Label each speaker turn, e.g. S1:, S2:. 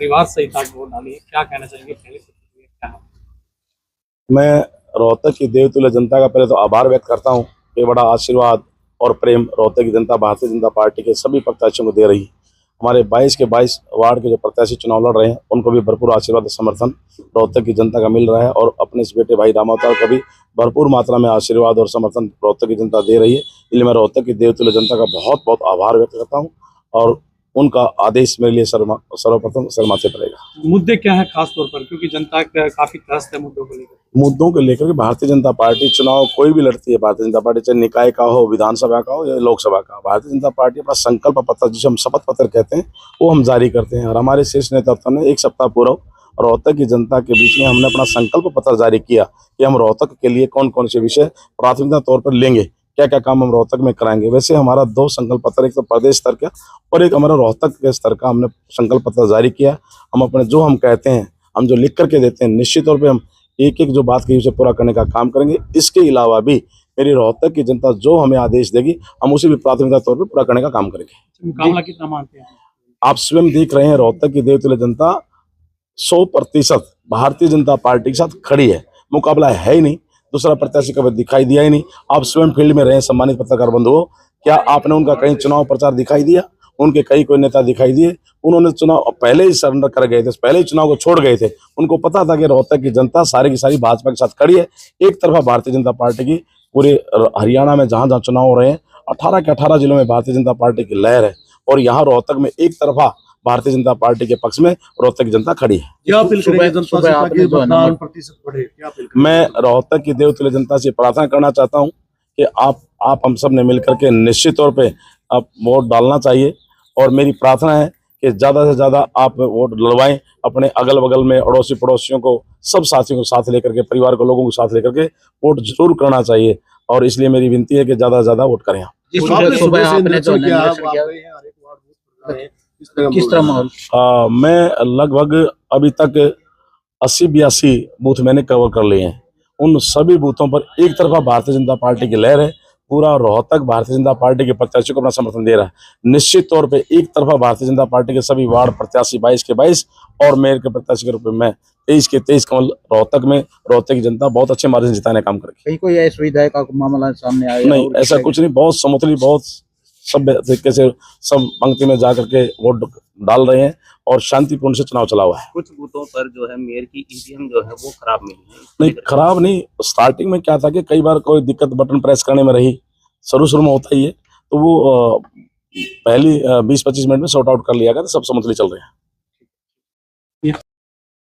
S1: परिवार सहित आज वोट डाली है, क्या कहना चाहेंगे? पहले क्या है?
S2: मैं रोहतक की देवतुल्य जनता का पहले तो आभार व्यक्त करता हूँ कि बड़ा आशीर्वाद और प्रेम रोहतक की जनता भारतीय जनता पार्टी के सभी प्रत्याशियों को दे रही है। हमारे 22 के 22 वार्ड के जो प्रत्याशी चुनाव लड़ रहे हैं उनको भी भरपूर आशीर्वाद और समर्थन रोहतक की जनता का मिल रहा है और अपने इस बेटे भाई रामावतार को भी भरपूर मात्रा में आशीर्वाद और समर्थन रोहतक की जनता दे रही है। इसलिए मैं रोहतक की देवतुल्य जनता का बहुत बहुत आभार व्यक्त करता हूँ और उनका आदेश मेरे लिए सर्वप्रथम सरमाते पड़ेगा।
S1: मुद्दे क्या है खास तौर पर, क्योंकि जनता काफी त्रस्त है
S2: मुद्दों को लेकर के भारतीय जनता पार्टी चुनाव कोई भी लड़ती है। भारतीय जनता पार्टी चाहे निकाय का हो, विधानसभा का हो या लोकसभा का, भारतीय जनता पार्टी अपना संकल्प पत्र जिसे हम शपथ पत्र कहते हैं वो हम जारी करते हैं। और हमारे शीर्ष नेतृत्व ने एक सप्ताह पूर्व रोहतक की जनता के बीच में हमने अपना संकल्प पत्र जारी किया कि हम रोहतक के लिए कौन कौन से विषय प्राथमिकता तौर पर लेंगे, क्या क्या काम हम रोहतक में कराएंगे। वैसे हमारा 2 संकल्प पत्र, एक तो प्रदेश स्तर का और एक हमारा रोहतक के स्तर का हमने संकल्प पत्र जारी किया। हम अपने जो हम कहते हैं, हम जो लिख करके देते हैं, निश्चित तौर पे हम एक एक जो बात कही उसे पूरा करने का काम करेंगे। इसके अलावा भी मेरी रोहतक की जनता जो हमें आदेश देगी हम उसे भी प्राथमिकता तौर पर पूरा करने का काम करेंगे।
S1: मुकाबला कितना मानते हैं
S2: आप स्वयं देख रहे हैं, रोहतक की देवतुल्य जनता 100% भारतीय जनता पार्टी के साथ खड़ी है। मुकाबला है ही नहीं, दूसरा प्रत्याशी कभी दिखाई दिया ही नहीं। आप स्वयं फील्ड में रहे, सम्मानित पत्रकार बंधुओं, क्या आपने उनका कहीं चुनाव प्रचार दिखाई दिया? उनके कई कोई नेता दिखाई दिए? उन्होंने चुनाव पहले ही सरेंडर कर गए थे, पहले ही चुनाव को छोड़ गए थे। उनको पता था कि रोहतक की जनता सारी की सारी भाजपा के साथ खड़ी है। एक तरफा भारतीय जनता पार्टी की पूरे हरियाणा में जहां जहां चुनाव हो रहे हैं 18 के 18 जिलों में भारतीय जनता पार्टी की लहर है और यहाँ रोहतक में एक तरफा भारतीय जनता पार्टी के पक्ष में रोहतक की जनता खड़ी है। मैं रोहतक की देवतुल्य जनता से प्रार्थना करना चाहता हूं कि आप हम सब ने मिलकर के निश्चित तौर पे आप वोट डालना चाहिए और मेरी प्रार्थना है कि ज़्यादा से ज़्यादा आप वोट डलवाएं। अपने अगल बगल में अड़ोसी पड़ोसियों को, सब साथियों को साथ लेकर के, परिवार के लोगों को साथ लेकर के वोट जरूर करना चाहिए और इसलिए मेरी विनती है कि ज़्यादा से ज़्यादा वोट करें।
S3: किस तरह माहौल?
S2: मैं लगभग अभी तक 80-82 बूथ मैंने कवर कर लिए हैं। उन सभी बूथों पर एक तरफा भारतीय जनता पार्टी की लहर है। पूरा रोहतक भारतीय जनता पार्टी के प्रत्याशी को अपना समर्थन दे रहा है। निश्चित तौर पे एक तरफा भारतीय जनता पार्टी के सभी वार्ड प्रत्याशी 22 के 22 और मेयर के प्रत्याशी के रूप में मैं 23 के 23 कमल रोहतक में रोहतक की जनता बहुत अच्छे मार्जिन से जिताने का काम करेगी।
S3: कहीं कोई असुविधा का मामला सामने आया?
S2: नहीं, ऐसा कुछ नहीं। बहुत समूथली, बहुत सभ्य तरीके से सब पंक्ति में जाकर के वोट डाल रहे हैं और शांतिपूर्ण से चुनाव चला हुआ है।
S4: कुछ बूथों पर जो है मेयर की ईवीएम जो है वो खराब मिली है।
S2: नहीं, खराब नहीं। स्टार्टिंग में क्या था कि कई बार कोई दिक्कत बटन प्रेस करने में रही, शुरू में होता ही है, तो वो पहली 20-25 मिनट में सॉर्ट आउट कर लिया गया, तो सब समझ चल रहे हैं।